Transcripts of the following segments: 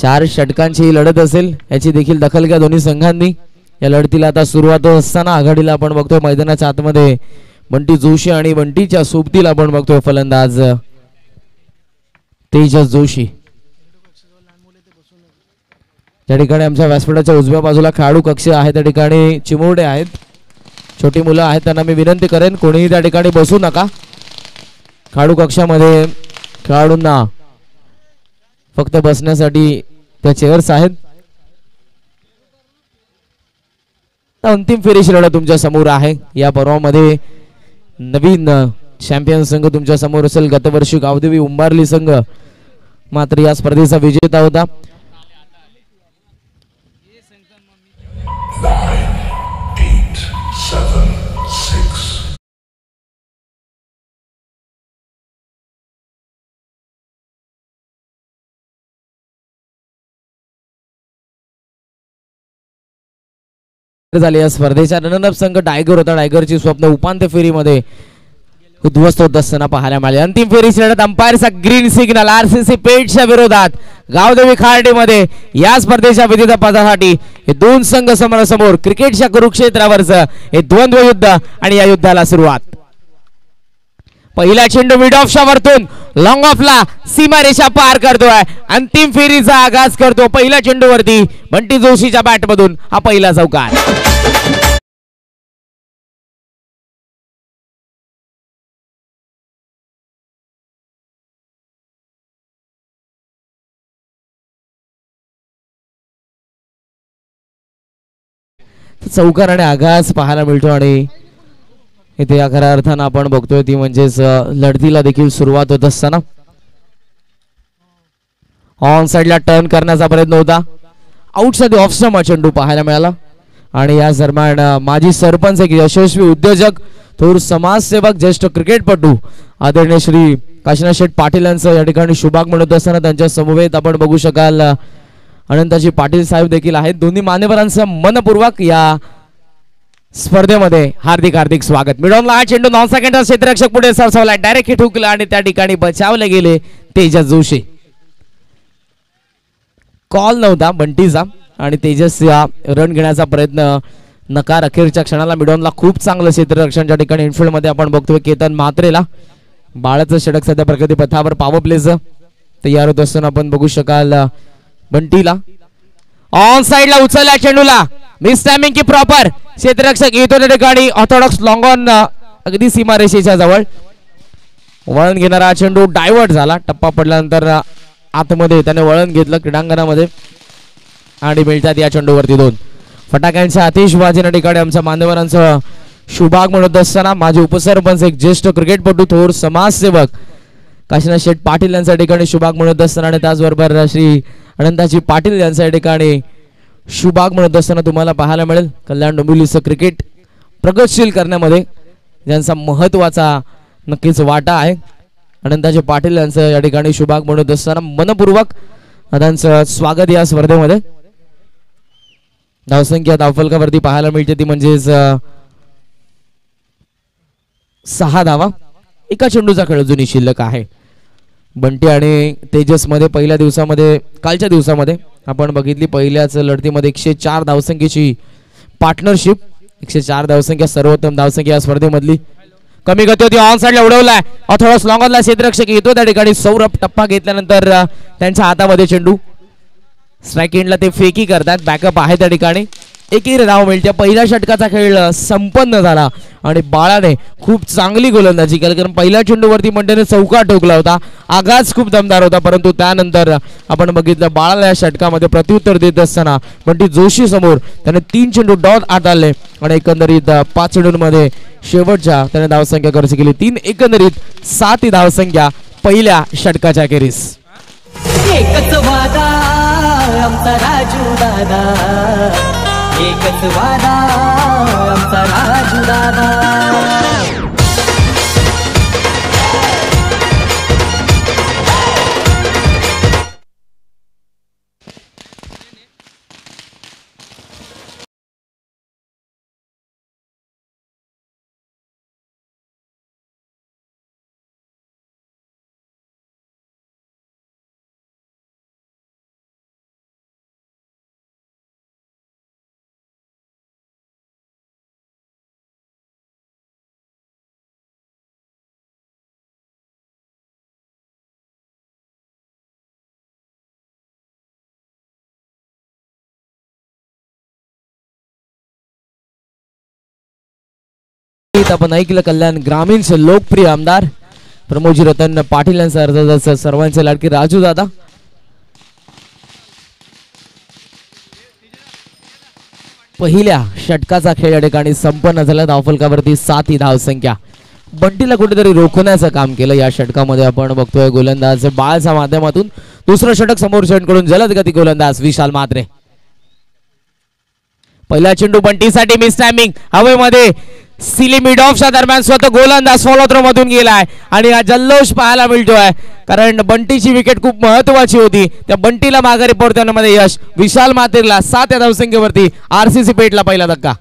4 षटकांची ही लढत असेल याची देखील दखल घ्या दोन्ही संघांनी। या लढतीला आता सुरुवात असताना आघाडीला आपण बघतोय मैदानाच्या आतमध्ये बंटी जोशी आणि बंटीच्या सोबतीला आपण बघतोय फलंदाज तेजस जोशी। त्या ठिकाणी आमच्या व्यासपीठाच्या उजव्या बाजूला खेळाडू कक्ष आहे, त्या ठिकाणी चिमुरडे आहेत, छोटी मुलं आहेत, त्यांना मी विनंती करेन कोणीही त्या ठिकाणी बसू नका। खेळाडू कक्षामध्ये खेळाडूंना फक्त बसण्यासाठी त्या चेअर्स आहेत। अंतिम फेरीची लढत तुमच्या समोर आहे। या पर्वामध्ये नवीन चॅम्पियन संघ तुमच्या समोर असेल। गतवर्षी गावदेवी उंबारली संघ मात्र या स्पर्धेचा विजेता होता। झाले या स्पर्धेचा रनरअप संघ टायगर होता। टायगरची स्वप्न उपांत्य फेरीमध्ये उद्ध्वस्त होत असताना पाहायला मिळाले। अंतिम फेरीची लढत अंपायरचा ग्रीन सिग्नल आरसीसी पेठच्या विरोधात गावदेवी खार्डीमध्ये या स्पर्धेच्या विजेता पदासाठी हे दोन संघ समोरासमोर क्रिकेटच्या कुरुक्षेत्रावरचं हे द्वंद्व युद्ध आणि या युद्धाला सुरुवात। पहिला चेंडू मिड ऑफच्या वरतून लॉंग ऑफला सीमारेषा पार करतोय, अंतिम फेरीचा आगाज करतो। पहिल्या चेंडूवरती बंटी जोशीच्या बॅटमधून हा पहिला चौकार। चौकार आणि आघात पाहायला मिळतो आणि इथे या खऱ्या अर्थानं आपण बघतोय ती म्हणजेच लढतीला देखील सुरुवात होत असताना ऑन साइडला टर्न करण्याचा प्रयत्न होता, आउट साइड ऑफचा चेंडू पाहायला मिळाला। आणि या दरम्यान माजी सरपंच एक यशस्वी उद्योजक थोर समाजसेवक ज्येष्ठ क्रिकेटपटू आदरणीय श्री काशीनाथ शेठ पाटील यांचं या ठिकाणी शुभागमन होत असताना त्यांच्या समवेत आपण बघू शकाल अनंताजी पाटील साहेब देखील आहेत। दोन्ही मान्यवरांचं मनपूर्वक या स्पर्धेमध्ये हार्दिक हार्दिक स्वागत। मिडॉनला हा चेंडू 9 सेकंदात क्षेत्ररक्षक पुढे सरसावला, डायरेक्ट हिट हुकला आणि त्या ठिकाणी बचावले गेले तेजस जोशी। कॉल नव्हता बंटीचा आणि तेजस या रन घेण्याचा प्रयत्न नकार। अखेरच्या क्षणाला मिडॉनला खूप चांगलं क्षेत्ररक्षणच्या ठिकाणी इनफिल्ड मध्ये आपण बघतोय केतन म्हात्रेला बाळाचं षटक सध्या प्रगती पथावर पॉवर प्लेचं तयार होत असताना आपण बघू शकाल बंटीला ऑन साइडला उचलला चेंडूला मिस टायमिंग की प्रॉपर क्षेत्ररक्षक येतो त्या ठिकाणी ऑर्थोडॉक्स लॉंग ऑन अगदी सीमारेषेच्या जवळ वळण घेणारा चेंडू डायव्हर्ट झाला, टप्पा पडल्यानंतर आतमध्ये त्याने वळण घेतलं क्रीडांगणामध्ये आणि मिळतात या चेंडूवरती 2 फटाक्यांच्या आतिषबाजीच्या ठिकाणी आमच्या मान्यवरांचं शुभागमन होत असताना माजी उपसरपंच एक ज्येष्ठ क्रिकेटपटू थोर समाजसेवक काशीनाथ शेठ पाटील यांच्या ठिकाणी शुभागमन होत असताना आणि त्याचबरोबर श्री अनंताजी पाटील यांच्या ठिकाणी शुभागमन होत असताना तुम्हाला पाहायला मिळेल कल्याण डोंबिवलीचं क्रिकेट प्रगतशील करण्यामध्ये ज्यांचा महत्वाचा नक्कीच वाटा आहे। अनंताजी पाटील यांचं या ठिकाणी शुभागमन होत असताना मनपूर्वक त्यांचं स्वागत या स्पर्धेमध्ये। धावसंख्या धावफलकावरती पाहायला मिळते ती म्हणजेच 6 धावा, एका चेंडूचा खेळ अजूनही शिल्लक आहे। बंटी आणि तेजस मध्ये पहिल्या दिवसामध्ये कालच्या दिवसामध्ये आपण बघितली पहिल्याच लढतीमध्ये 104 धावसंख्येची पार्टनरशिप, 104 धावसंख्या सर्वोत्तम धावसंख्या या स्पर्धेमधली। कमी गती होती, ऑन साइडला उडवलाय थोडासा लॉंग ऑनला क्षेत्ररक्षक येतो त्या ठिकाणी सौरभ टप्पा घेतल्यानंतर त्यांच्या हातामध्ये चेंडू स्ट्राइक एंडला ते फेकी करतात, बॅकअप आहे त्या ठिकाणी एकीर धाव मिळते। पहिल्या षटकाचा खेळ संपन्न झाला आणि बाळाने खूप चांगली गोलंदाजी केली कारण पहिल्या चेंडूवरती मंडीने चौकार ठोकला होता, आगाज खूप दमदार होता, परंतु त्यानंतर आपण बघितलं बाळाला या षटकामध्ये प्रत्युत्तर देत असताना बंटी जोशी समोर त्याने 3 चेंडू डॉट आदळले आणि एकंदरीत 5 चेंडूंमध्ये शेवटच्या त्याने धावसंख्या खर्च केली 3, एकंदरीत 7 धावसंख्या पहिल्या षटकाच्या अखेरीस। एकच वादा आमचा राजू दादा, एकच वादा आमचा राजू दादा। गीत आपण ऐकलं कल्याण ग्रामीणचे लोकप्रिय आमदार प्रमोदजी रतन पाटील यांचा अर्ज सर्वांचे लाडके राजू दादा. पहिल्या षटकाचा खेळ या ठिकाणी संपन्न झाला. धावफलकावरती 7 ही धावसंख्या. बंटीला कुठेतरी रोखण्याचं काम केलं या षटकामध्ये. आपण बघतोय गोलंदाज बाळच्या माध्यमातून दुसरं षटक समोरच्याकडून जलद गती गोलंदाज विशाल म्हात्रे. पहिला चेंडू बंटीसाठी मिस टायमिंग हवेमध्ये सिली मिड ऑफच्या दरम्यान स्वतः गोलंदाज फॉलो थ्रो मधून गेलाय आणि हा जल्लोष पाहायला मिळतोय कारण बंटीची विकेट खूप महत्वाची होती. त्या बंटीला माघारी परतवण्यामध्ये यश. विशाल म्हात्रेला 7 या धावसंख्येवरती आरसीसी पेटला पहिला धक्का.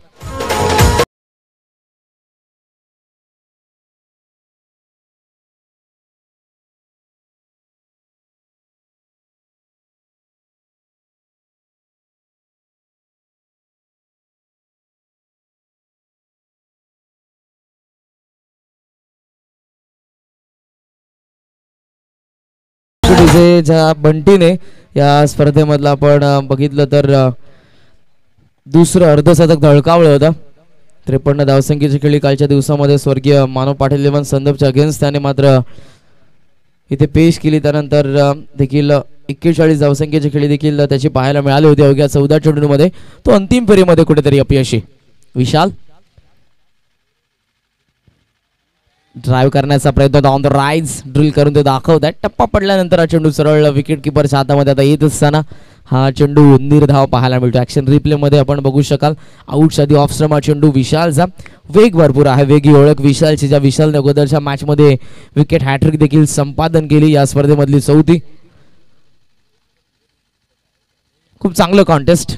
बंटीने या स्पर्धेमधला आपण बघितलं तर दुसरं अर्धशतक झळकावलं होतं. 53 धावसंख्येची खेळी कालच्या दिवसामध्ये स्वर्गीय मानव पाटील देवान संदपच्या अगेन्स्ट त्याने मात्र इथे पेश केली. त्यानंतर देखील 41 धावसंख्येची खेळी देखील त्याची पाहायला मिळाली होती अवघ्या 14 चेंडूंमध्ये. तो अंतिम फेरीमध्ये कुठेतरी अपयशी. विशाल ड्राइव्ह करण्याचा प्रयत्न ऑन द राइज ड्रिल करून ते दाखवत आहे. टप्पा पडल्यानंतर हा चेंडू सरळ विकेट किपरच्या हातामध्ये आता येत असताना हा चेंडू निर्धाव पाहायला मिळतो. ऍक्शन रिप्ले मध्ये आपण बघू शकाल आउटच्या आधी ऑफ स्टंप हा चेंडू. विशालचा वेग भरपूर आहे. वेगी ओळख विशालची. ज्या विशालने अगोदरच्या मॅच मध्ये विकेट हॅट्रिक देखील संपादन केली. या स्पर्धेमधली 4थी. खूप चांगलं कॉन्टेस्ट.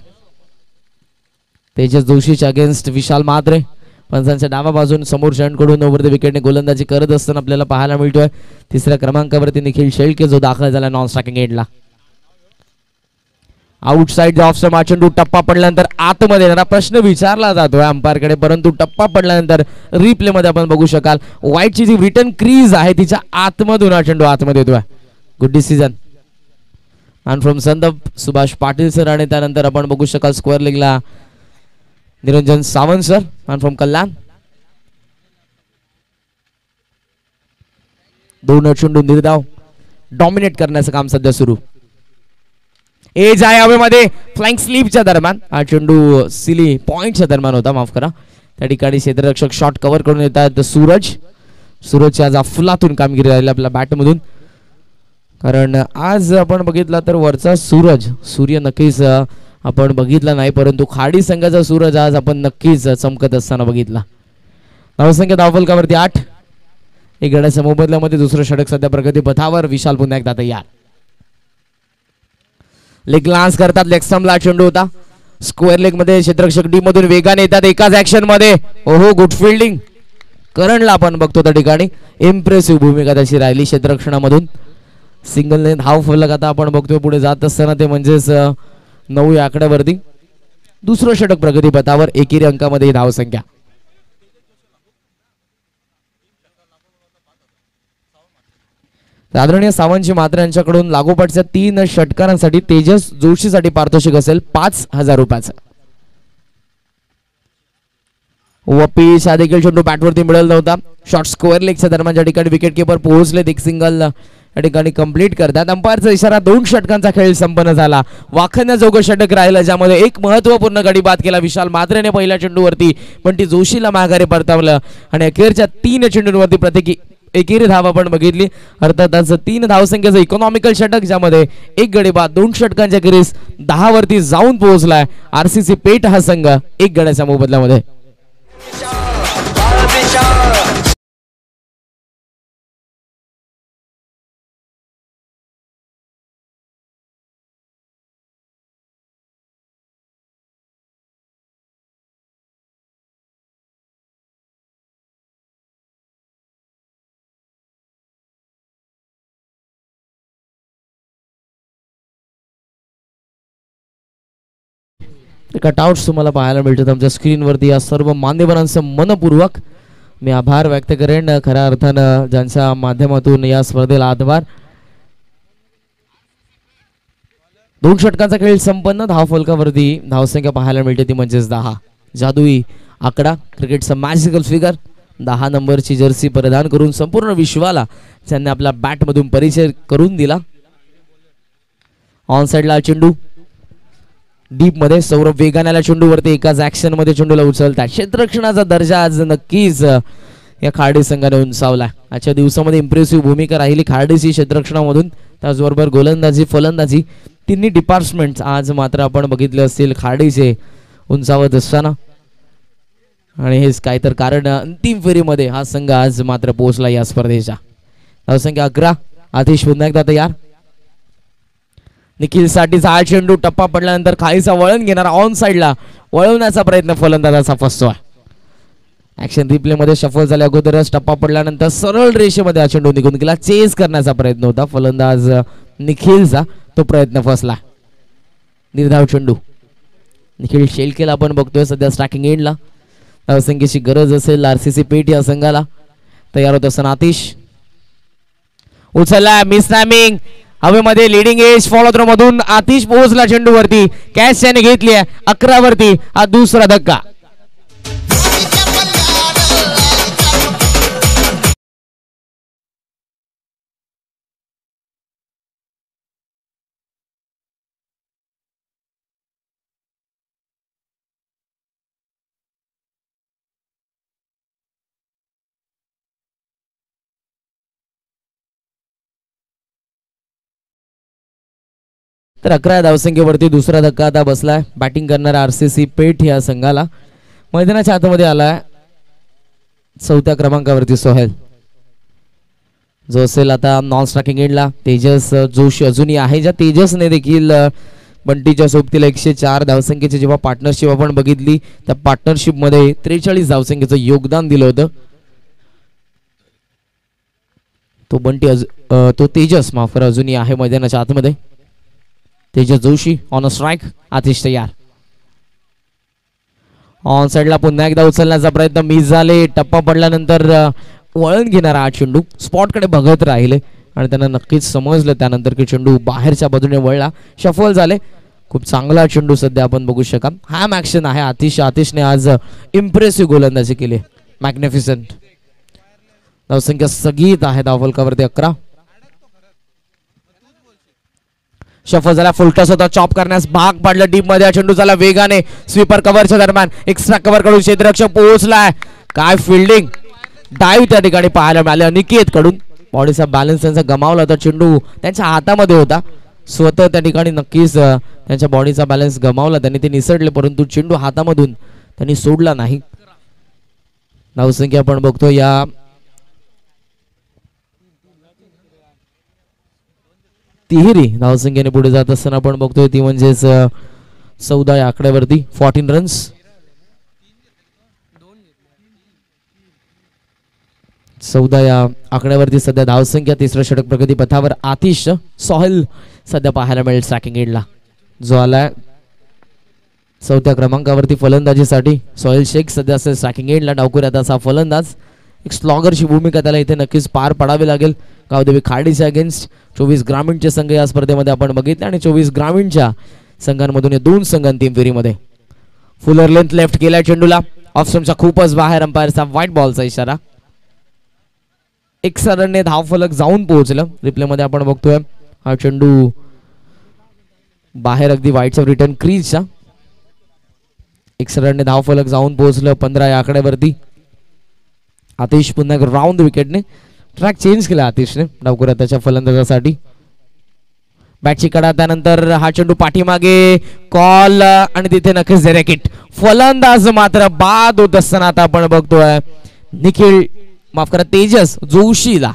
तेजस जोशीच्या अगेन्स्ट विशाल म्हात्रे. पंचांच्या डावा बाजून समोर कडून ओव्हर द विकेटने गोलंदाजी करत असताना आपल्याला पाहायला मिळतोय 3ऱ्या क्रमांकावरती निखिल शेळके जो दाखल झाला नॉन स्ट्रायकिंग एंडला. आउटसाइड ऑफ स्टंप चेंडू. टप्पा पडल्यानंतर आतमध्ये येणारा प्रश्न विचारला जातोय अंपायरकडे परंतु टप्पा पडल्यानंतर रिप्ले मध्ये आपण बघू शकाल व्हाईटची जी रिटर्न क्रीज आहे तिच्या आतमधून हा चेंडू आतमध्ये येतोय. गुड डिसिजन आणि फ्रॉम संदप सुभाष पाटील सर. आणि त्यानंतर आपण बघू शकाल स्क्वेअर लेगला निरंजन सावंत सर आणि फ्रॉम कल्याण. 2 चेंडू निर्धाव डॉमिनेट करण्याचं काम सध्या सुरू. एज आहे हवेमध्ये फ्लाइंग स्लीपच्या दरम्यान हा चेंडू सिली पॉइंटच्या दरम्यान होता. माफ करा. त्या ठिकाणी क्षेत्ररक्षक शॉट कव्हर करून येतात सूरजची आज फुलातून कामगिरी राहिली आपल्या बॅटमधून. कारण आज आपण बघितला तर वरचा सूर्य नक्कीच आपण बघितला नाही परंतु खाडी संघाचा सूरज आज आपण नक्कीच चमकत असताना बघितला. धावसंख्या धावफलकावरती 8. एक गड्याच्या मोबदल्यामध्ये दुसरं षटक सध्या प्रगती पथावर. विशाल पुन्हा एकदा तयार. लेग लान्स करतात. लेग स्टंपला चेंडू होता. स्क्वेअर लेग मध्ये क्षेत्ररक्षक डी मधून वेगाने येतात एकाच ऍक्शन मध्ये. ओहो गुड फिल्डिंग. करणला आपण बघतो त्या ठिकाणी इम्प्रेसिव्ह भूमिका त्याची राहिली क्षेत्ररक्षणामधून. सिंगलने धाव फलक आता आपण बघतोय पुढे जात असताना ते म्हणजेच 9 या आकड्यावरती. दुसरं षटक प्रगती पथावर. एकेरी अंकामध्ये धावसंख्या. आदरणीय सावंतजी मात्र यांच्याकडून लागोपाठच्या 3 षटकारांसाठी तेजस जोशीसाठी पारितोषिक असेल 5,000 रुपयाचं. वपीस हा देखील चेंडू बॅटवरती मिळाला नव्हता. शॉर्ट स्क्वेअर लेगच्या दरम्यान ज्या ठिकाणी विकेट किपर पोहोचले एक सिंगल या ठिकाणी कंप्लीट करतात. अंपायरचा इशारा. 2 षटकांचा खेळ संपन्न झाला. वाखण्याजोगं षटक राहिलं ज्यामध्ये एक महत्वपूर्ण गडी बाद केला विशाल म्हात्रेने पहिल्या चेंडूवरती पण ती जोशीला माघारी परतावलं आणि अखेरच्या 3 चेंडूंवरती प्रत्येकी एकेरी धाव आपण बघितली. अर्थातच 3 धावसंख्येचं इकॉनॉमिकल षटक ज्यामध्ये एक गडी बाद 2 षटकांच्या खेरीज 10 वरती जाऊन पोहोचलाय आरसीसी पेठ हा संघ 1 गड्याच्या मोबदल्यामध्ये. कटआउट्स तुम्हाला पाहायला मिळतात आमच्या स्क्रीनवरती. या सर्व मान्यवरांचं मनपूर्वक मी आभार व्यक्त करेन खऱ्या अर्थानं ज्यांच्या माध्यमातून या स्पर्धेला आधार. 2 षटकांचा खेळ संपन्न. धावफलकावरती धावसंख्या पाहायला मिळते ती म्हणजेच 10. जादुई आकडा. क्रिकेटचा मॅजिकल फिगर. 10 नंबरची जर्सी परिधान करून संपूर्ण विश्वाला त्यांनी आपला बॅटमधून परिचय करून दिला. ऑन साइडला चेंडू डीप मध्ये सौरभ वेगानेला चेंडूवरती एकाच ऍक्शन मध्ये चेंडूला उचलतात. क्षेत्ररक्षणाचा दर्जा आज नक्कीच या खार्डी संघाने उंचावला. आजच्या दिवसामध्ये इम्प्रेसिव्ह भूमिका राहिली खार्डीची क्षेत्ररक्षणामधून. त्याचबरोबर गोलंदाजी फलंदाजी तिन्ही डिपार्टमेंट आज मात्र आपण बघितले असतील खार्डीचे उंचावत असताना. आणि हेच काय तर कारण अंतिम फेरीमध्ये हा संघ आज मात्र पोहोचला या स्पर्धेच्या. धावसंख्या 11. आतिश पुन्हा एकदा तयार. निखिल साठीचा हा चेंडू टप्पा पडल्यानंतर खालीचा वळण घेणारा ऑन साइडला वळवण्याचा प्रयत्न फलंदाजाचा फसतोय. ऍक्शन रिप्ले मध्ये शफल झाल्या अगोदरच टप्पा पडल्यानंतर सरळ रेषेमध्ये हा चेंडू निघून गेला. चेस करण्याचा प्रयत्न होता फलंदाज निखिलचा, तो प्रयत्न फसला. निर्धाव चेंडू निखिल शेलकेला आपण बघतोय सध्या स्ट्रायकिंग एंडला. धावसंख्येची गरज असेल आरसीसी पेठ या संघाला. तयार होत असताना आतिश उचलला, मिस टायमिंग. हवेमध्ये लिडिंग एज फॉलो थ्रो मधून आतिश पोहोचला चेंडूवरती. कॅच त्याने घेतली आहे 11 वरती. हा दुसरा धक्का. तर 11 धावसंख्येवरती दुसरा धक्का आता बसलाय. बॅटिंग करणारा आरसीसी पेठ या संघाला. मैदानाच्या आतमध्ये आलाय 4थ्या क्रमांकावरती सोहेल, जो असेल आता नॉन स्ट्रायकिंग एंडला. तेजस जोशी अजूनही आहे, ज्या तेजसने देखील बंटीच्या सोबतीला 104 धावसंख्येची जेव्हा पार्टनरशिप आपण बघितली त्या पार्टनरशिप मध्ये 43 धावसंख्येचं योगदान दिलं होतं. तो बंटी तो तेजस माफ करा अजूनही आहे मैदानाच्या आतमध्ये. Tejas Joshi on a strike. Atish तयार. ऑन साइडला पुन्हा एकदा उचलण्याचा प्रयत्न मिस झाले. टप्पा पडल्यानंतर वळण घेणारा हा चेंडू स्पॉटकडे बघत राहिले आणि त्यांना नक्कीच समजलं त्यानंतर की चेंडू बाहेरच्या बाजूने वळला. शफल झाले. खूप चांगला चेंडू सध्या आपण बघू शकाल. हॅम ऍक्शन आहे आतिशने आज इम्प्रेसिव्ह गोलंदाजी केली. मॅग्निफिसंट. धावसंख्या सगळीत आहे धावफलकावरती 11. शफल झाला. फुलटॉस होता, चॉप करण्यास भाग पाडलं डीप मध्ये. चेंडू झाला वेगाने स्वीपर कव्हरच्या दरम्यान एक्स्ट्रा कव्हर कडून क्षेत्ररक्षक पोहोचलाय. काय फिल्डिंग डाईव्ह त्या ठिकाणी पाहायला मिळाले अनिकेत कडून. बॉडीचा बॅलन्स त्यांचा गमावला होता. चेंडू त्यांच्या हातामध्ये होता. स्वतः त्या ठिकाणी नक्कीच त्यांच्या बॉडीचा बॅलन्स गमावला त्यांनी, ते निसटले, परंतु चेंडू हातामधून त्यांनी सोडला नाही. धावसंख्या आपण बघतो या तिहेरी धावसंख्येने पुढे जात असताना आपण बघतोय ती म्हणजेच 14 या आकड्यावरती 14 रन्स. या आकड्यावरती सध्या धावसंख्या. तिसरं षटक प्रगती पथावर आतिश. सोहेल सध्या पाहायला मिळेल ट्रॅकिंग एंडला, जो आलाय 4थ्या क्रमांकावरती फलंदाजीसाठी. सोहेल शेख सध्या असेल ट्रॅकिंग एंडला. डावखुऱ्यात असा फलंदाज. एक स्लॉगरची भूमिका त्याला इथे नक्कीच पार पडावी लागेल. गावदेवी खार्डीच्या अगेन्स्ट 24 ग्रामीणचे संघ या स्पर्धेमध्ये आपण बघितले आणि 24 ग्रामीणच्या संघांमधून 2 संघ अंतिम फेरीमध्ये. फुलर लेंथ लेफ्ट केलाय चेंडूला. ऑफ स्टंपच्या खूपच बाहेर. अंपायरचा व्हाईट बॉलचा इशारा. एक्स्ट्रा रनने धावफलक जाऊन पोहोचलं. रिप्ले मध्ये आपण बघतोय हा चेंडू बाहेर अगदी व्हाईटच्या रिटर्न क्रीजच्या. एक्स्ट्रा रनने धावफलक जाऊन पोहोचलं 15 या आकड्यावरती. आतिश पुन्हा राऊंड विकेटने ट्रॅक चेंज केला आतिशने डावखुऱ्या त्याच्या फलंदाजासाठी. बॅटची कडा त्यानंतर हा चेंडू पाठीमागे कॉल आणि तिथे नक्कीच रॅकेट. फलंदाज मात्र बाद होत असताना आता आपण बघतोय निखिल माफ करा तेजस जोशीला.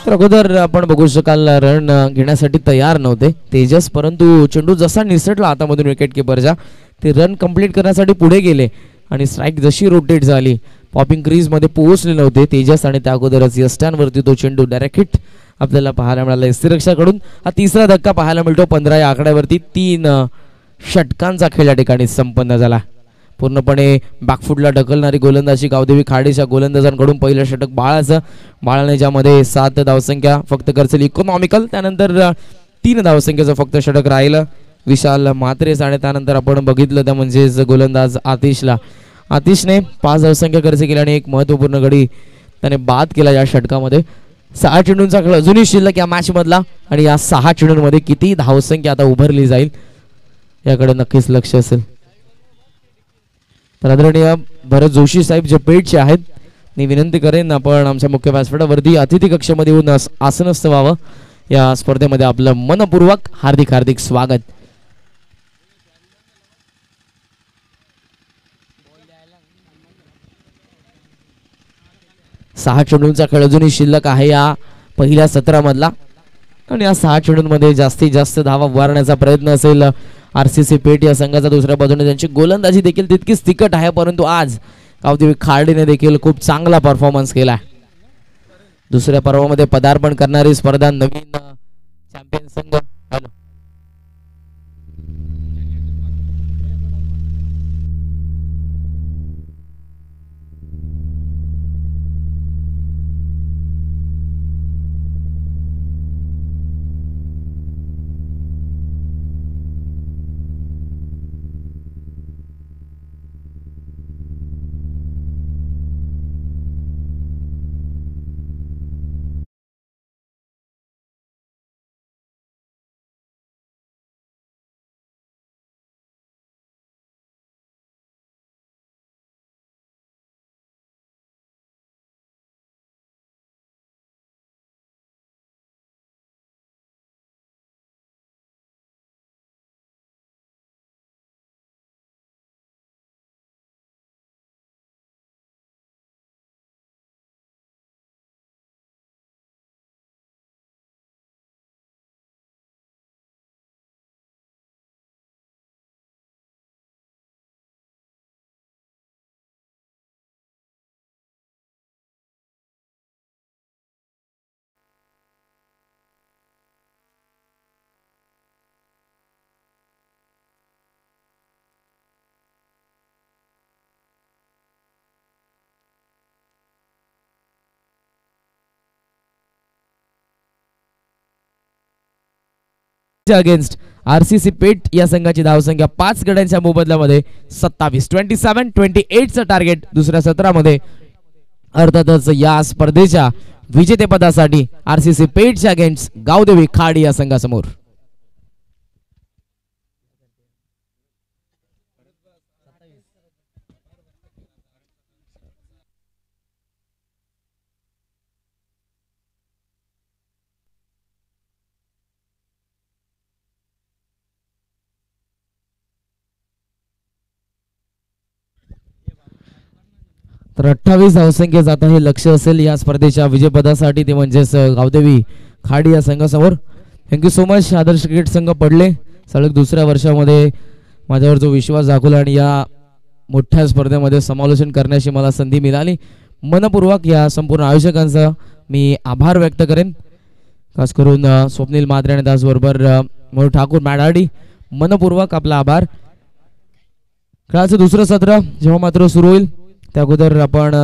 तर अगोदर आपण बघू शकाल रन घेण्यासाठी तयार नव्हते तेजस, परंतु चेंडू जसा निसटला हातामधून विकेट किपरच्या ते रन कंप्लीट करण्यासाठी पुढे गेले आणि स्ट्राईक जशी रोटेट झाली पॉपिंग क्रीज मध्ये पोहोचले नव्हते तेजस आणि त्या अगोदरच यस्टांवरती तो चेंडू डायरेक्ट हिट आपल्याला पाहायला मिळाला यष्टीरक्षकाकडून. हा तिसरा धक्का पाहायला मिळतो 15 या आकड्यावरती. 3 षटकांचा खेळ या ठिकाणी संपन्न झाला. पूर्णपणे बॅकफुटला ढकलणारी गोलंदाजी गावदेवी खाडीच्या गोलंदाजांकडून पहिलं षटक बाळाचं. बाळाने ज्यामध्ये 7 धावसंख्या फक्त करचली इकॉनॉमिकल. त्यानंतर 3 धावसंख्येचं फक्त षटक राहिलं विशाल म्हात्रेस. आणि त्यानंतर आपण बघितलं तर म्हणजेच गोलंदाज आतिशने 5 धावसंख्या खर्च केली आणि एक महत्त्वपूर्ण गडी त्याने बाद केला या षटकामध्ये. 6 चेंडूंचा खेळ अजूनही शिल्लक या मॅच मधला आणि या 6 चेंडूंमध्ये किती धावसंख्या आता उभारली जाईल याकडे नक्कीच लक्ष असेल. तर आदरणीय भरत जोशी साहेब जे पेटचे आहेत मी विनंती करेन आपण आमच्या मुख्य व्यासपीठावरती अतिथी कक्षामध्ये येऊन आसनस्थ व्हावं. या स्पर्धेमध्ये आपलं मनपूर्वक हार्दिक हार्दिक स्वागत. सहा चेंडूंचा खेळ अजूनही शिल्लक आहे या पहिल्या सत्रामधला आणि या 6 चेंडूंमध्ये जास्तीत जास्त धावा उभारण्याचा प्रयत्न असेल आरसीसी पेठ या संघाचा. दुसऱ्या बाजूने त्यांची गोलंदाजी देखील तितकीच तिखट आहे परंतु आज गावदेवी खार्डीने देखील खूप चांगला परफॉर्मन्स केला. दुसऱ्या पर्वामध्ये पदार्पण करणारी स्पर्धा नवीन चॅम्पियन संघ अगेन्स्ट आरसीसी पेठ या संघाची धावसंख्या 5 गड्यांच्या मोबदल्यामध्ये 27-27-28 चं टार्गेट दुसऱ्या सत्रामध्ये. अर्थातच या स्पर्धेच्या विजेतेपदासाठी आरसीसी पेठच्या अगेन्स्ट गावदेवी खाडी या संघासमोर 28 धावसंख्येचं आता हे लक्ष असेल या स्पर्धेच्या विजेपदासाठी ते म्हणजेच गावदेवी खाडी या संघासमोर. Thank you so much. Adarsh cricket संघ पडले सलग दुसऱ्या वर्षामध्ये माझ्यावर जो विश्वास दाखवला आणि या मोठ्या स्पर्धेमध्ये समालोचन करण्याची मला संधी मिळाली. मनपूर्वक या संपूर्ण आयोजकांचा मी आभार व्यक्त करेन. खास करून स्वप्नील म्हात्रे आणि त्याचबरोबर मनोज ठाकूर मॅडाडी मनपूर्वक आपला आभार. खेळाचं दुसरं सत्र जेव्हा मात्र सुरू होईल त्या अगोदर आपण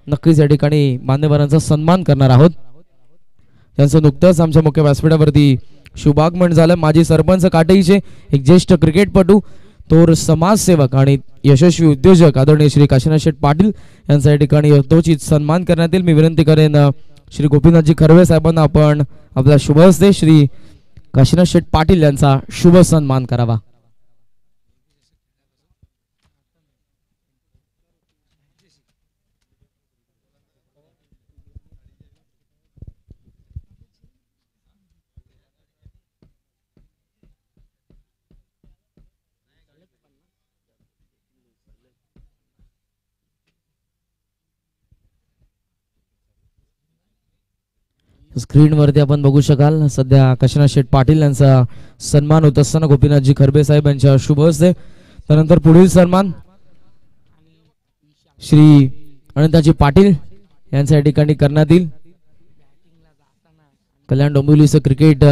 नक्कीच या ठिकाणी मान्यवरांचा सन्मान करणार आहोत. त्यांचं नुकतंच आमच्या मुख्य व्यासपीठावरती शुभागमन झालं. माजी सरपंच काटेईचे एक ज्येष्ठ क्रिकेटपटू थोर समाजसेवक आणि यशस्वी उद्योजक आदरणीय श्री काशीनाथ शेठ पाटील यांचा या ठिकाणी यथोचित सन्मान करण्यात येईल. मी विनंती करेन श्री गोपीनाथजी खरवे साहेबांना आपण आपला शुभ हस्ते श्री काशीनाथ शेठ पाटील यांचा शुभ सन्मान करावा. स्क्रीनवरती आपण बघू शकाल सध्या काशीनाथ शेठ पाटील यांचा सन्मान होत असताना गोपीनाथजी खरबे साहेब यांच्या शुभ हस्ते. त्यानंतर पुढील सन्मान श्री अनंताजी पाटील यांच्या या ठिकाणी करण्यात येईल. कल्याण डोंबिवलीचं क्रिकेट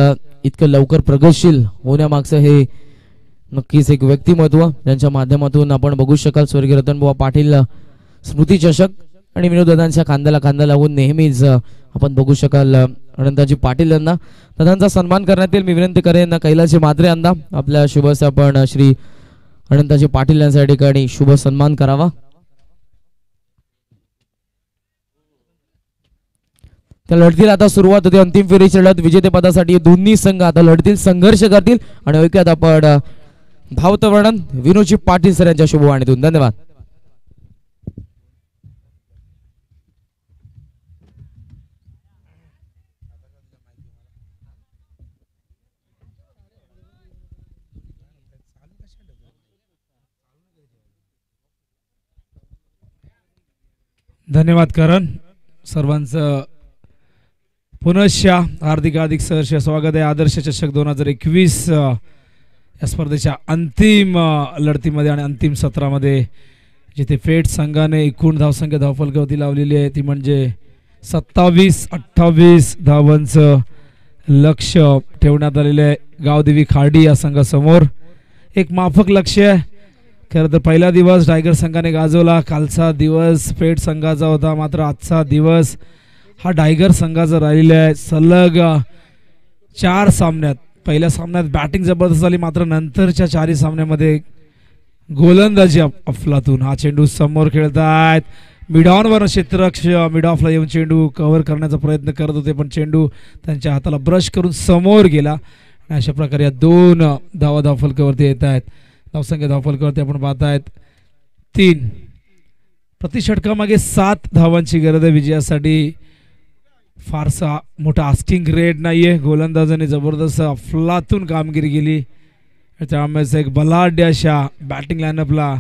इतकं लवकर प्रगतशील होण्यामागचं हे नक्कीच एक व्यक्तिमत्व ज्यांच्या माध्यमातून आपण बघू शकाल स्वर्गीय रतनबुवा पाटील स्मृती चषक आणि विनोददादांच्या खांद्याला खांदा लावून नेहमीच आपण बघू शकाल अनंताजी पाटील यांना दादांचा सन्मान करण्यात येईल. मी विनंती करेन कैलासजी म्हात्रे यांना आपल्या शुभस आपण श्री अनंताजी पाटील यांच्या ठिकाणी शुभ सन्मान करावा. त्या लढतील आता सुरुवात होते अंतिम फेरीची लढत विजेतेपदासाठी दोन्ही संघ आता लढतील संघर्ष करतील आणि ऐकूयात आपण धावत वर्णन विनोदजी पाटील सर यांच्या शुभवाणीतून. धन्यवाद. धन्यवाद करण. सर्वांचं पुनश्च हार्दिक सहर्ष स्वागत आहे. आदर्श चषक 2021 या स्पर्धेच्या अंतिम लढतीमध्ये आणि अंतिम सत्रामध्ये जिथे फेट संघाने एकूण धावसंख्या धावफलकावरती लावलेली आहे ती म्हणजे 27-28 धावांचं लक्ष ठेवण्यात आलेलं आहे. गावदेवी खाडी या संघासमोर एक माफक लक्ष आहे. खरं तर पहिला दिवस टायगर संघाने गाजवला, कालचा दिवस फेट संघाचा होता, मात्र आजचा दिवस हा टायगर संघाचा राहिलेला आहे. सलग 4 सामन्यात पहिल्या सामन्यात बॅटिंग जबरदस्त झाली, मात्र नंतरच्या 4 सामन्यामध्ये गोलंदाजी अफलातून. हा चेंडू समोर खेळतायत मिड ऑनवर क्षेत्ररक्षक मिड ऑफला येऊन चेंडू कव्हर करण्याचा प्रयत्न करत होते, पण चेंडू त्यांच्या हाताला ब्रश करून समोर गेला. अशा प्रकारे या 2 धावा धावफलकावरती येत आहेत. धावसंख्या धावफलकावरती आपण पाहतायत 3. प्रति षटकामागे 7 धावांची गरज आहे विजयासाठी. फारसा मोठा आस्किंग रेट नाहीये. गोलंदाजाने जबरदस्त अफलातून कामगिरी केली, त्यामुळे एक बलाढ्य अशा बॅटिंग लाईनअपला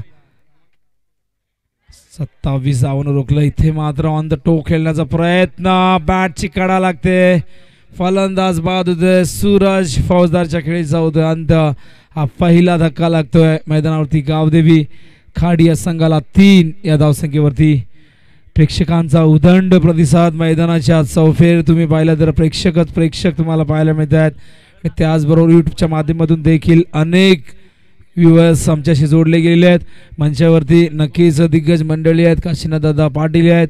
27 धावांवर रोखलं. इथे मात्र ऑन द टो खेळण्याचा प्रयत्न, बॅटची कडा लागते, फलंदाज बाद होतोय, सूरज फौजदारच्या खेळीचा होतोय अंत. हा पहिला धक्का लागतोय मैदानावरती. गावदेवी खाडी या संघाला 3 या धावसंख्येवरती. प्रेक्षकांचा उदंड प्रतिसाद मैदानाच्या चौफेर तुम्ही पाहिला तर प्रेक्षक तुम्हाला पाहायला मिळत आहेत. त्याचबरोबर यूट्यूबच्या माध्यमातून देखील अनेक व्ह्यूअर्स आमच्याशी जोडले गेलेले आहेत. मंचावरती नक्कीच दिग्गज मंडळी आहेत. काशीनाथदादा पाटील आहेत,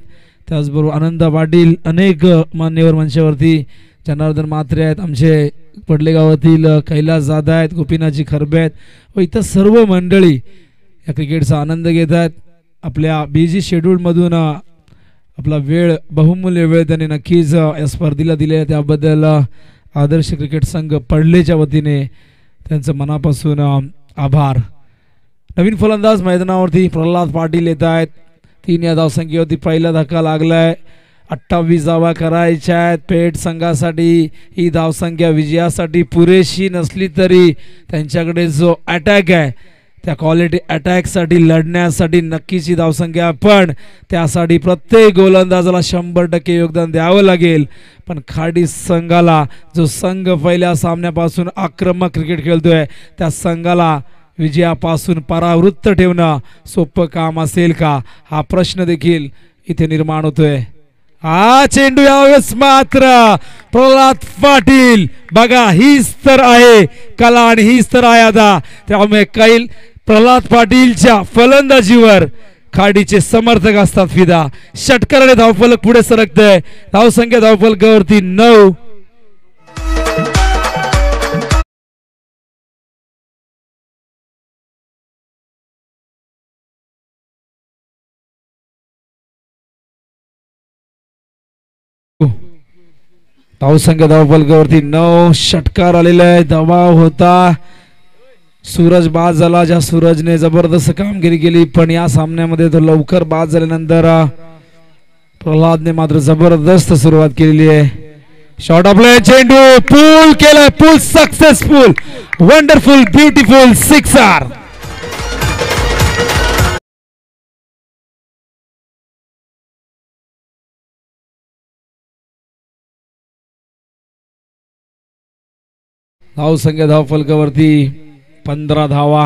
त्याचबरोबर आनंद पाटील, अनेक मान्यवर मंचावरती. जनार्दन म्हात्रे आहेत, आमचे पडले गावातील कैलास जाधव आहेत, गोपीनाथजी खरबे आहेत व इतर सर्व मंडळी या क्रिकेटचा आनंद घेत आहेत. आपल्या बिझी शेड्यूलमधून आपला वेळ, बहुमूल्य वेळ त्यांनी नक्कीच या स्पर्धेला दिले आहे. त्याबद्दल आदर्श क्रिकेट संघ पडलेच्या वतीने त्यांचं मनापासून आभार. नवीन फलंदाज मैदानावरती प्रल्हाद पाटील येत आहेत. 3 या धावसंख्येवरती पहिला धक्का लागलाय. 28 धावा करायच्या आहेत पेठ संघासाठी. ही धावसंख्या विजयासाठी पुरेशी नसली तरी त्यांच्याकडे जो अटॅक आहे त्या क्वालिटी अटॅकसाठी लढण्यासाठी नक्कीच ही धावसंख्या, पण त्यासाठी प्रत्येक गोलंदाजाला 100% योगदान द्यावं लागेल. पण खाडी संघाला, जो संघ पहिल्या सामन्यापासून आक्रमक क्रिकेट खेळतोय, त्या संघाला विजयापासून परावृत्त ठेवणं सोपं काम असेल का, हा प्रश्न देखील इथे निर्माण होतोय. हा चेंडू यावेळेस मात्र प्रल्हाद पाटील, बघा हीच तर आहे कला आणि हीच तर आहे आता. त्यामुळे कैल प्रल्हाद पाटीलच्या फलंदाजीवर खाडीचे समर्थक असतात फिदा. षटकाराने धावफलक पुढे सरकतंय. धावसंख्या धावफलकावरती 9. धावसंख्या धावफलकावरती 9. षटकार आलेला आहे, दबाव होता, सूरज बाद झाला. ज्या सूरजने जबरदस्त कामगिरी केली, पण या सामन्यामध्ये तो लवकर बाद झाल्यानंतर प्रल्हादने मात्र जबरदस्त सुरुवात केलेली आहे. शॉट आपले चेंडू पूल केलाय, पूल सक्सेसफुल, वंडरफुल, ब्युटिफुल, सिक्सर. धावसंख्या धावफलकावरती 15 धावा.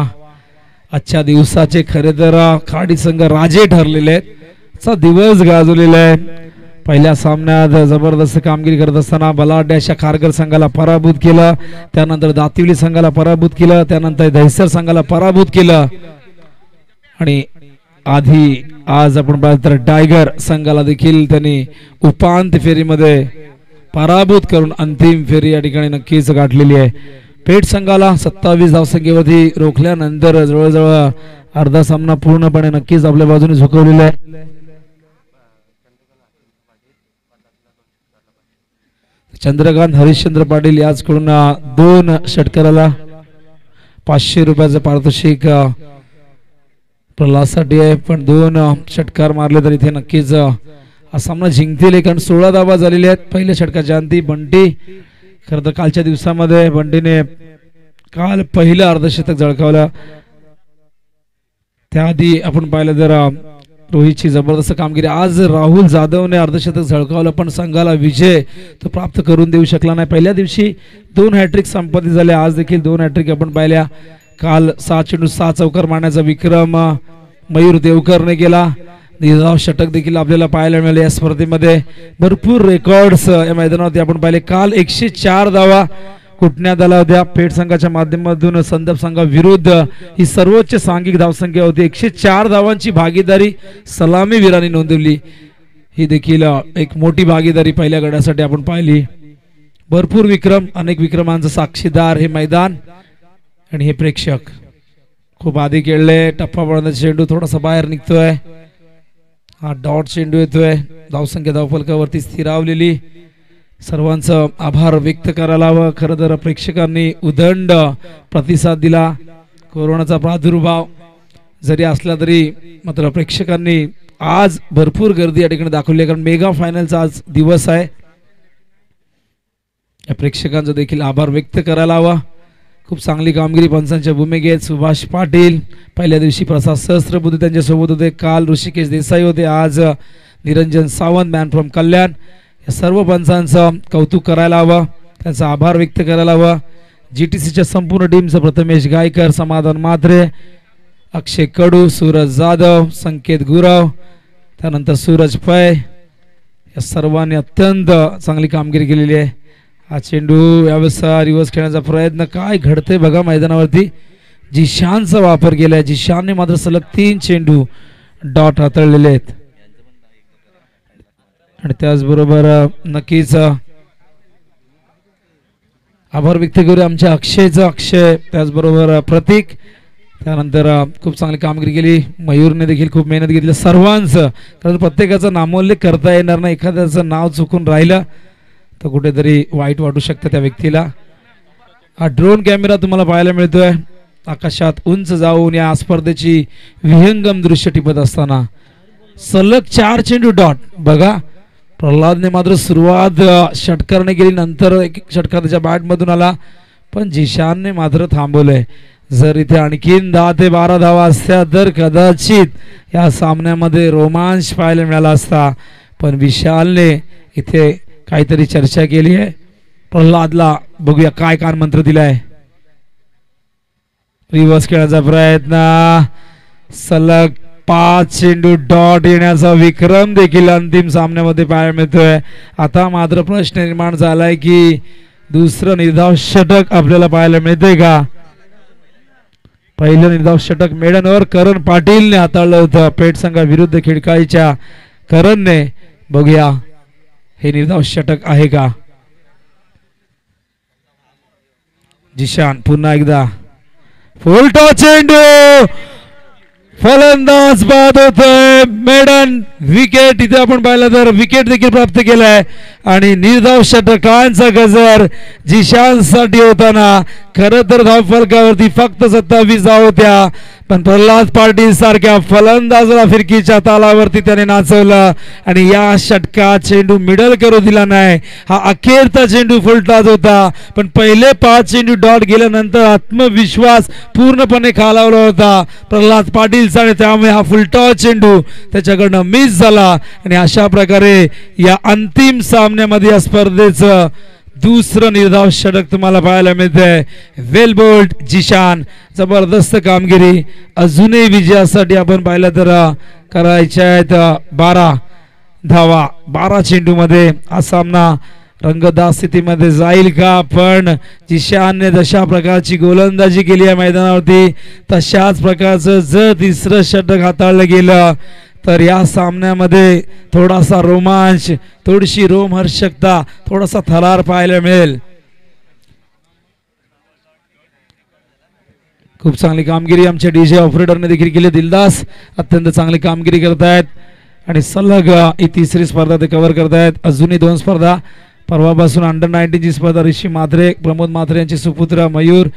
आजच्या दिवसाचे खरे तर खाडी संघ राजे ठरलेले आहेत. चा दिवस गाजवलेला आहे. पहिल्या सामन्यात जबरदस्त कामगिरी करत असताना बलाढ्य अशा खारघर संघाला पराभूत केलं, त्यानंतर दातिवली संघाला पराभूत केलं, त्यानंतर दहिसर संघाला पराभूत केलं आणि आधी आज आपण पाहिलं तर टायगर संघाला देखील त्यांनी उपांत्य फेरीमध्ये पराभूत करून अंतिम फेरी या ठिकाणी नक्कीच गाठलेली आहे. पेठ संघाला 27 धावसंख्येवरती रोखल्यानंतर जवळजवळ अर्धा सामना पूर्णपणे नक्कीच आपल्या बाजूने झुकवलेला आहे. चंद्रकांत हरिश्चंद्र पाटील याचकडून 2 षटकाराला 500 रुपयाचं पारितोषिक प्रल्हादसाठी आहे, पण 2 षटकार मारले तर इथे नक्कीच हा सामना जिंकतील, कारण 16 धावा झालेल्या आहेत पहिल्या षटकाच्या अंती. बंटी खरं तर कालच्या दिवसामध्ये बंटीने काल पहिलं अर्धशतक झळकावलं, त्याआधी आपण पाहिलं तर रोहितची जबरदस्त कामगिरी. आज राहुल जाधवने अर्धशतक झळकावलं पण संघाला विजय तो प्राप्त करून देऊ शकला नाही. पहिल्या दिवशी 2 हॅट्रिक संपादित झाले, आज देखील 2 हॅट्रिक आपण पाहिल्या. काल 6 चेंडू 6 चौकार मारण्याचा विक्रम मयूर देवकरने केला. निर्धाव षटक देखील आपल्याला पाहायला मिळाले या स्पर्धेमध्ये. भरपूर रेकॉर्ड्स या मैदानावरती आपण पाहिले. काल 104 धावा कुटण्यात आल्या होत्या पेठ संघाच्या माध्यमातून संदप संघाविरुद्ध. ही सर्वोच्च सांघिक धावसंख्या होती. 104 धावांची भागीदारी सलामी वीरांनी नोंदवली. ही देखील एक मोठी भागीदारी पहिल्या गटासाठी आपण पाहिली. भरपूर विक्रम, अनेक विक्रमांचा साक्षीदार हे मैदान आणि हे प्रेक्षक. खूप आधी खेळले, टप्पा पडण्याचा चेंडू थोडासा बाहेर निघतोय, हा डॉट चेंडू येतोय, धावसंख्या धावफलकावरती स्थिरावलेली. सर्वांचं आभार व्यक्त करायला हवं. खरं तर प्रेक्षकांनी उदंड प्रतिसाद दिला. कोरोनाचा प्रादुर्भाव जरी असला तरी मात्र प्रेक्षकांनी आज भरपूर गर्दी या ठिकाणी दाखवली, कारण मेगा फायनलचा आज दिवस आहे. या प्रेक्षकांचा देखील आभार व्यक्त करायला हवा. खूप चांगली कामगिरी पंचांच्या भूमिकेत. सुभाष पाटील पहिल्या दिवशी, प्रसाद सहस्त्रबुद्धे त्यांच्यासोबत होते, काल ऋषिकेश देसाई होते, आज निरंजन सावंत मॅन फ्रॉम कल्याण. या सर्व पंचांचं कौतुक करायला हवं, त्यांचा आभार व्यक्त करायला हवं. GTCच्या संपूर्ण टीमचं प्रथमेश गायकर, समाधान म्हात्रे, अक्षय कडू, सूरज जाधव, संकेत गुरव, त्यानंतर सूरज पै, या सर्वांनी अत्यंत चांगली कामगिरी केलेली आहे. हा चेंडू यावेळेस रिव्हर्स खेळण्याचा प्रयत्न, काय घडते बघा मैदानावरती. जिशानचा वापर केलाय, जिशानने मात्र सलग 3 चेंडू डॉट हाताळलेले आहेत. आणि त्याचबरोबर नक्कीच आभार व्यक्त करूया आमच्या अक्षयचा, अक्षय, त्याचबरोबर प्रतीक, त्यानंतर खूप चांगली कामगिरी केली. मयूरने देखील खूप मेहनत घेतली. सर्वांचं, कारण प्रत्येकाचा नामोल्लेख करता येणार नाही, एखाद्याचं नाव चुकून राहिलं तर कुठेतरी वाईट वाटू शकतं त्या व्यक्तीला. हा ड्रोन कॅमेरा तुम्हाला पाहायला मिळतोय आकाशात उंच जाऊन या स्पर्धेची विहंगम दृश्य टिपत असताना. सलग 4 चेंडू डॉट बघा. प्रल्हादने मात्र सुरुवात षटकारने केली, नंतर एक षटकार त्याच्या बॅटमधून आला, पण जिशानने मात्र थांबवलंय. जर इथे आणखीन 10 ते 12 धावा असत्या तर कदाचित या सामन्यामध्ये रोमांच पाहायला मिळाला असता, पण विशालने इथे काहीतरी चर्चा केली आहे. प्रल्हादला बघूया काय कान मंत्र दिलाय. रिव्हर्स खेळण्याचा प्रयत्न, सलग 5 चेंडू डॉट येण्याचा विक्रम देखील अंतिम सामन्यामध्ये पाहायला मिळतोय. आता मात्र प्रश्न निर्माण झालाय की दुसरं निर्धाव षटक आपल्याला पाहायला मिळतंय का. पहिलं निर्धाव षटक मेडनवर करण पाटीलने हाताळलं होतं पेठ संघाविरुद्ध खिडकाळीच्या करणने. बघूया हे निर्धाव षटक आहे का. जिशान पुन्हा एकदा फुल टॉस चेंडू, फलंदाज बाद होतोय. मेडन विकेट, इथे आपण पाहिलं तर विकेट देखील प्राप्त केलाय आणि निर्धाव षटकांचा गजर जिशान साठी होताना. खरं तर धावफलकावरती फक्त 27 धावा होत्या, पण प्रल्हाद पाटील सारख्या फलंदाजाला फिरकीच्या तालावरती त्याने नाचवलं आणि या षटकात चेंडू मिडल करू दिला नाही. हा अखेरचा चेंडू फुलटॉस होता, पण पहिले 5 चेंडू डॉट गेल्यानंतर आत्मविश्वास पूर्णपणे खालावला होता प्रल्हाद पाटीलचा आणि त्यामुळे हा फुलटॉस चेंडू त्याच्याकडनं मिस झाला. आणि अशा प्रकारे या अंतिम सामन्यामध्ये या स्पर्धेचं दुसरं निर्धाव षटक तुम्हाला पाहायला मिळतंय. वेल बोल्ड जिशान, जबरदस्त कामगिरी. अजूनही विजयासाठी आपण पाहिलं तर करायच्या आहेत 12. धावा 12 चेंडूमध्ये हा सामना रंगतदार स्थितीमध्ये जाईल का? पण जिशानने जशा प्रकारची गोलंदाजी केली या मैदानावरती तशाच प्रकारचं जर तिसरं षटक हाताळलं गेलं तर या सामन्यामध्ये थोडासा रोमांच, थोडीशी रोमहर्षकता, थोडासा थरार पाहायला मिळेल. खूप चांगली कामगिरी आमच्या डीजे ऑपरेटरने देखील केली. दिलदास अत्यंत चांगली कामगिरी करतायत आणि सलग ही तिसरी स्पर्धा ते कव्हर करतायत. अजूनही 2 स्पर्धा परवापासून अंडर 19 ची स्पर्धा ऋषी म्हात्रे, प्रमोद म्हात्रे यांचे सुपुत्र मयूर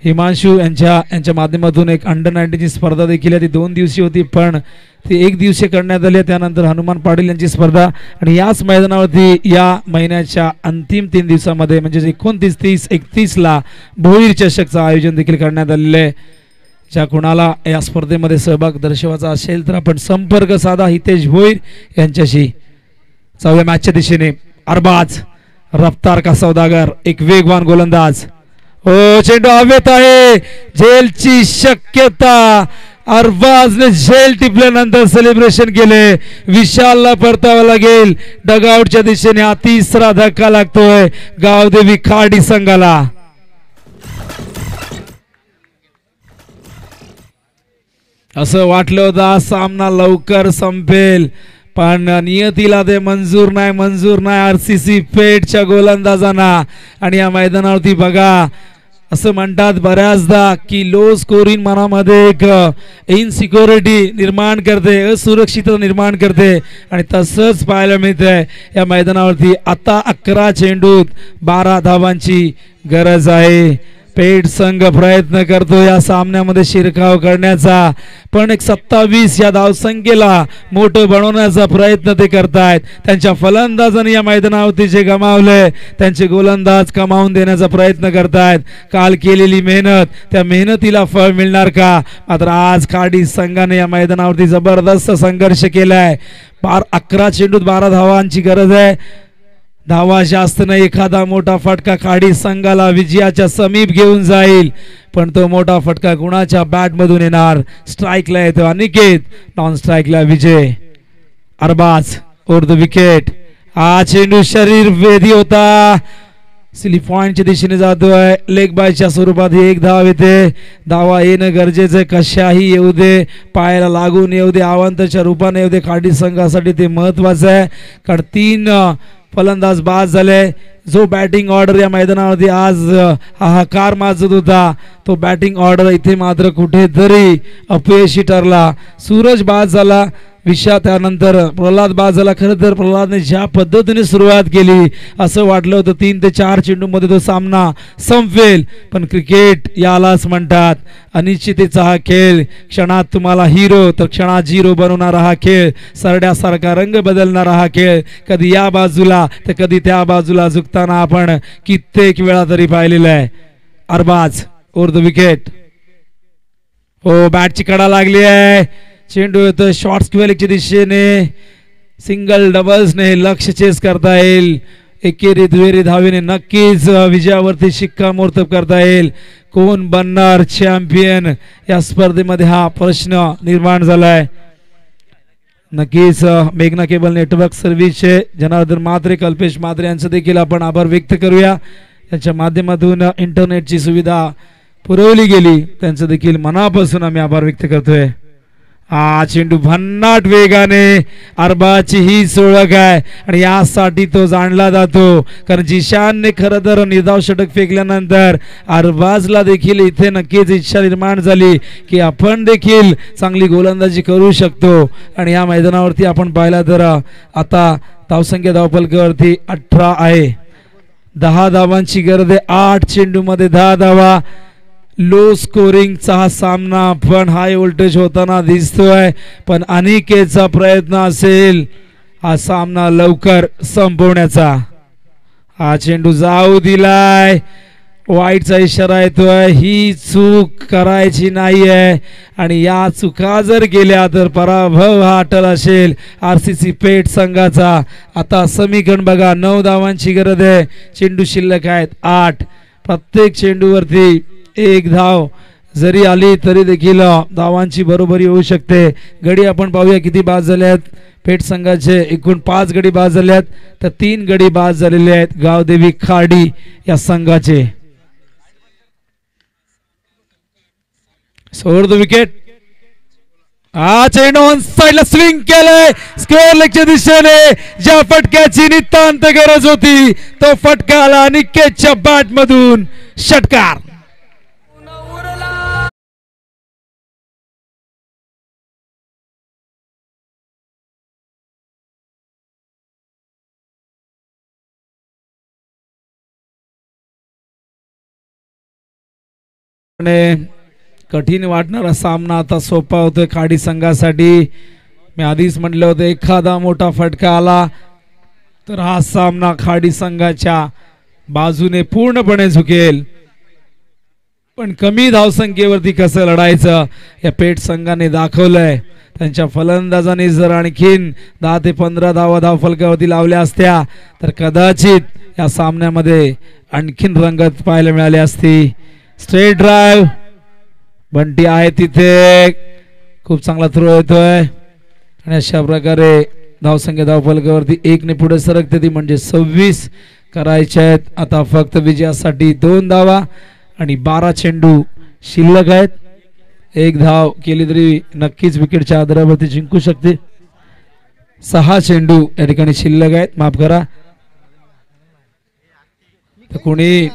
हिमांशू यांच्या माध्यमातून एक अंडर 19 ची स्पर्धा देखील ती 2 दिवसीय होती पण ती 1 दिवसीय करण्यात आली. त्यानंतर हनुमान पाटील यांची स्पर्धा आणि याच मैदानावरती या महिन्याच्या अंतिम 3 दिवसामध्ये म्हणजे 29, 30, 31 ला भोईर चषकचं आयोजन देखील करण्यात आलेलं आहे. ज्या कुणाला या स्पर्धेमध्ये सहभाग दर्शवायचा असेल तर आपण संपर्क साधा हितेश भोईर यांच्याशी. 4व्या मॅचच्या दिशेने अरबाज रफ्तार का सौदागर, एक वेगवान गोलंदाज. हो चेंडू हवेत आहे, झेलची शक्यता. अरबाजने झेल टिपल्यानंतर सेलिब्रेशन केले. विशालला परतावा लागेल. डगआउटच्या दिशेने हा तिसरा धक्का लागतोय गावदेवी खाडी संघाला. असं वाटलं होतं हा सामना लवकर संपेल पण नियतीला ते मंजूर नाही. आरसीसी पेठच्या गोलंदाजांना आणि या मैदानावरती बघा असं म्हणतात बऱ्याचदा की लो स्कोरिंग मनामध्ये एक इनसिक्युरिटी निर्माण करते, असुरक्षितता निर्माण करते आणि तसंच पाहायला मिळतंय या मैदानावरती. आता 11 चेंडूत 12 धावांची गरज आहे. पेठ संघ प्रयत्न करतो या सामन्यामध्ये शिरकाव करण्याचा पण एक 27 या धावसंख्येला मोठं बनवण्याचा प्रयत्न ते करतायत. त्यांच्या फलंदाजांनी या मैदानावरती जे गमावले त्यांचे गोलंदाज कमावून देण्याचा प्रयत्न करतायत. काल केलेली मेहनत, त्या मेहनतीला फळ मिळणार का? मात्र आज खाडी संघाने या मैदानावरती जबरदस्त संघर्ष केलाय. 11 चेंडूत 12 धावांची गरज आहे. धावा जास्त नाही, एखादा मोठा फटका खाडी संघाला विजयाच्या समीप घेऊन जाईल पण तो मोठा फटका कुणाच्या बॅट मधून येणार? स्ट्राईकला येतो अनिकेत, नॉन स्ट्राईकला Vijay. Arbaz over the wicket. हा चेंडू शरीर वेधी होता, स्लिप पॉइंटच्या दिशेने जातोय. लेग बायच्या स्वरूपात एक धाव येते. धावा येणं गरजेचं आहे, कशाही येऊ दे, पायाला लागून येऊ दे, आवांतच्या रूपाने येऊ दे, खाडी संघासाठी ते महत्वाचं आहे. कारण 3 फलंदाज बाद झाले. जो बॅटिंग ऑर्डर या मैदानावरती आज हाहाकार माजत होता तो बॅटिंग ऑर्डर इथे मात्र कुठेतरी अपयशी ठरला. सूरज बाद झाला, विशा त्यानंतर प्रल्हाद बाद झाला. खरं तर प्रल्हादने ज्या पद्धतीने सुरुवात केली असं वाटलं होतं 3 ते 4 चेंडूमध्ये तो सामना संपेल पण क्रिकेट यालाच म्हणतात अनिश्चिततेचा हा खेळ. क्षणात तुम्हाला हिरो तर क्षणात झिरो बनवणारा हा खेळ, सरड्यासारखा रंग बदलणारा हा खेळ. कधी या बाजूला तर कधी त्या बाजूला झुकताना आपण कित्येक वेळा तरी पाहिलेला आहे. Arbaz over the wicket. हो बॅटची कडा लागली आहे. चेंडू येतो शॉर्ट स्क्वेअरच्या दिशेने. सिंगल डबल्सने लक्ष चेस करता येईल. एकेरी दुहेरी धावेने नक्कीच विजयावरती शिक्कामोर्तब करता येईल. कोण बनणार चॅम्पियन या स्पर्धेमध्ये हा प्रश्न निर्माण झालाय. नक्कीच मेघना केबल नेटवर्क सर्व्हिसचे जनार्दन म्हात्रे, कल्पेश म्हात्रे यांचं देखील आपण आभार व्यक्त करूया. त्यांच्या माध्यमातून इंटरनेटची सुविधा पुरवली गेली त्यांचं देखील मनापासून आम्ही आभार व्यक्त करतोय. हा चेंडू भन्नाट वेगाने. अरबाजची ही ओळख आहे आणि यासाठी तो जाणला जातो कारण जिशानने खरं तर निर्धाव षटक फेकल्यानंतर अरबाजला देखील इथे नक्कीच इच्छा निर्माण झाली की आपण देखील चांगली गोलंदाजी करू शकतो. आणि या मैदानावरती आपण पाहिला तर आता धावसंख्या धावफलकावरती 18 आहे. 10 धावांची गरज आहे. 8 चेंडूमध्ये 10 धावा. लो स्कोरिंगचा हा सामना पण हाय व्होल्टेज होताना दिसतोय पण अनिकेतचा प्रयत्न असेल हा सामना लवकर संपवण्याचा. हा चेंडू जाऊ दिलाय, वाईटचा इशारा येतोय. ही चूक करायची नाहीये आणि या चुका जर गेल्या तर पराभव हा अटल असेल आरसीसी पेठ संघाचा. आता समीकरण बघा, 9 धावांची गरज आहे. चेंडू शिल्लक आहेत 8. प्रत्येक चेंडूवरती 1 धाव जरी आली तरी देखील धावांची बरोबरी होऊ शकते. गडी आपण पाहूया किती बाद झाले आहेत. पेठ संघाचे एकूण 5 गडी बाद झाले आहेत तर 3 गडी बाद झालेले आहेत गावदेवी खाडी या संघाचे. सोड द विकेट. चेंडू ऑन साइडला स्विंग केलंय स्क्वेअर लेगच्या दिशेने. ज्या फटक्याची नितांत गरज होती तो फटका आला निकेतच्या बॅट मधून. षटकार. कठीण वाटणारा सामना आता सोपा होतोय खाडी संघासाठी. मी आधीच म्हटलं होतं एखादा मोठा फटका आला तर हा सामना खाडी संघाच्या बाजूने पूर्णपणे झुकेल. पण कमी धावसंख्येवरती कसं लढायचं या पेठ संघाने दाखवलंय. त्यांच्या फलंदाजांनी जर आणखीन 10 ते 15 धावा धावफलकावरती लावल्या असत्या तर कदाचित या सामन्यामध्ये आणखीन रंगत पाहायला मिळाली असती. Straight drive. बंटी आहे तिथे. खूप चांगला थ्रो येतोय आणि अशा प्रकारे धावसंख्या धावफलकावरती 1 ने पुढे सरकते ती म्हणजे 26 करायच्या आहेत. आता फक्त विजयासाठी 2 धावा आणि 12 चेंडू शिल्लक आहेत. 1 धाव केली तरी नक्कीच विकेटच्या आधारावरती जिंकू शकते. 6 चेंडू या ठिकाणी शिल्लक आहेत. माफ करा तर कोणी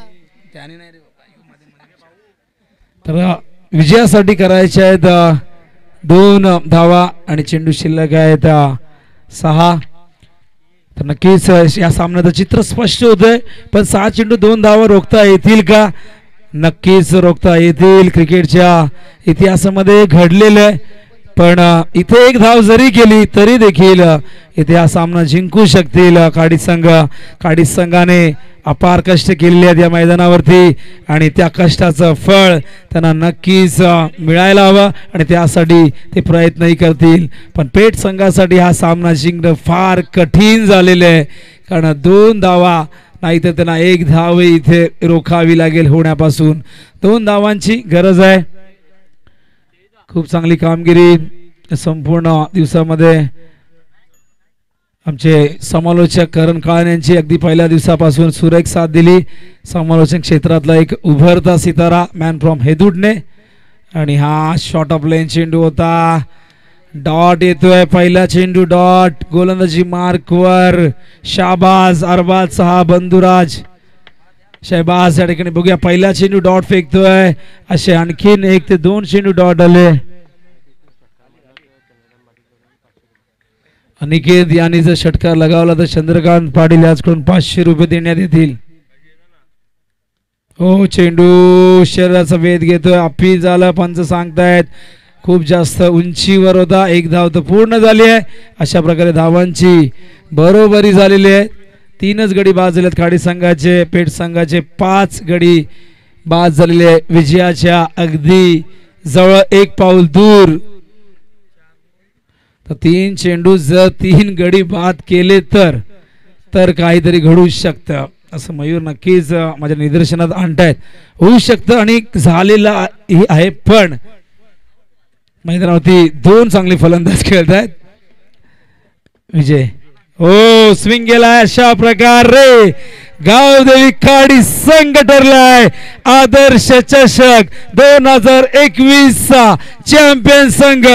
तर विजयासाठी करायचे आहेत 2 धावा आणि चेंडू शिल्लक आहेत 6. तर नक्कीच या सामन्याचं चित्र स्पष्ट होतंय. पण 6 चेंडू 2 धावा रोखता येतील का? नक्कीच रोखता येतील. क्रिकेटच्या इतिहासामध्ये घडलेलं आहे. पण इथे 1 धाव जरी केली तरी देखील इथे हा सामना जिंकू शकतील खाडी संघ. खाडी संघाने अपार कष्ट केलेले आहेत या मैदानावरती आणि त्या कष्टाचं फळ त्यांना नक्कीच मिळायला हवं आणि त्यासाठी ते प्रयत्नही करतील. पण पेठ संघासाठी हा सामना जिंकणं फार कठीण झालेलं आहे. कारण 2 धावा नाही तर त्यांना 1 धाव इथे रोखावी लागेल होण्यापासून. 2 धावांची गरज आहे. खूप चांगली कामगिरी संपूर्ण दिवसामध्ये आमचे समालोचक करण काळन यांची अगदी पहिल्या दिवसापासून सुरेख साथ दिली. समालोचन क्षेत्रातला एक उभरता सितारा मॅन फ्रॉम हेदूडने. आणि हा शॉर्ट ऑफ लेन चेंडू होता. डॉट येतोय. पहिला चेंडू डॉट. गोलंदाजी मार्कवर शाबाज अरबाज 6 बंधुराज शहबाज या ठिकाणी बघूया. पहिला चेंडू डॉट फेकतोय. असे आणखीन 1 ते 2 चेंडू डॉट आले. अनिकेत यांनी जर षटकार लगावला तर चंद्रकांत पाटील याचकडून 500 रुपये देण्यात येतील. हो चेंडू शरीराचा वेध घेतोय. अपी झालं. पंच सांगतायत खूप जास्त उंचीवर होता. 1 धाव तर पूर्ण झाली आहे. अशा प्रकारे धावांची बरोबरी झालेली आहे. 3च गडी बाद झालेत खाडी संघाचे. पेठ संघाचे 5 गडी बाद झालेले. विजयाच्या अगदी जवळ 1 पाऊल दूर. तर 3 चेंडू जर 3 गडी बाद केले तर काहीतरी घडू शकतं असं मयूर नक्कीच माझ्या निदर्शनात आणतायत. होऊ शकतं आणि झालेलं आहे. पण मैदानावरती 2 चांगले फलंदाज खेळत आहेत. विजय हो स्विंग गेलाय. अशा प्रकारे गावदेवी खाडी संघ ठरलाय आदर्श चषक 2021 चॅम्पियन संघ.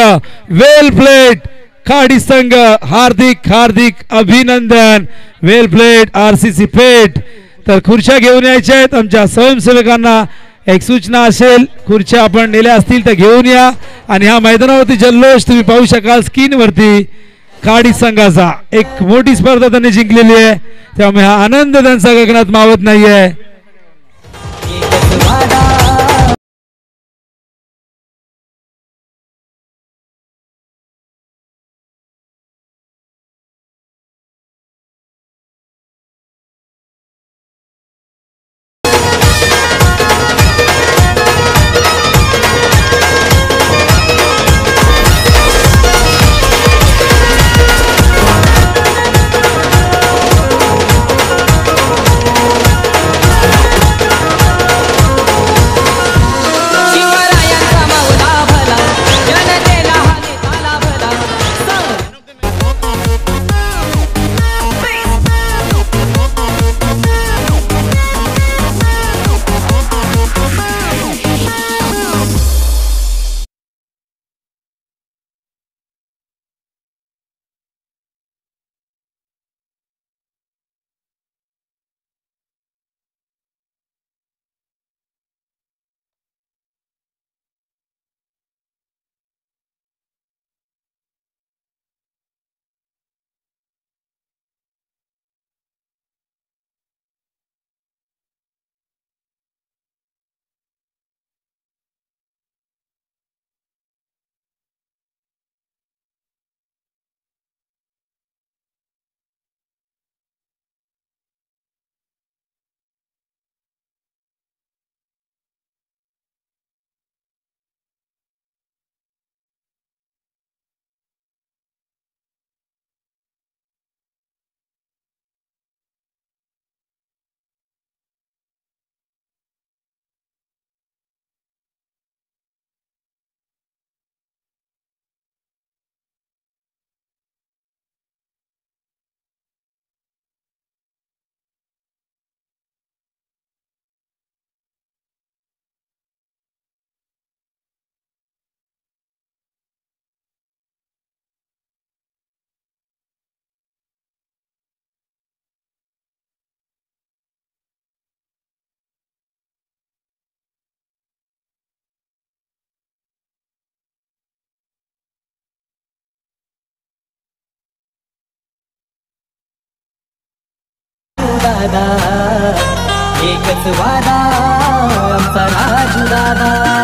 वेल प्लेड खाडी संघ. हार्दिक हार्दिक अभिनंदन. वेल प्लेड RCC पेठ. तर खुर्च्या घेऊन यायच्या आहेत. आमच्या स्वयंसेवकांना एक सूचना असेल खुर्च्या आपण नेल्या असतील तर घेऊन या. आणि हा मैदानावरती जल्लोष तुम्ही पाहू शकाल स्क्रीन वरती. खाडी संघाचा एक मोठी स्पर्धा त्यांनी जिंकलेली आहे त्यामुळे हा आनंद त्यांचा गगनात मावत नाहीये. दादा, एकच वादा आमचा राजू दादा.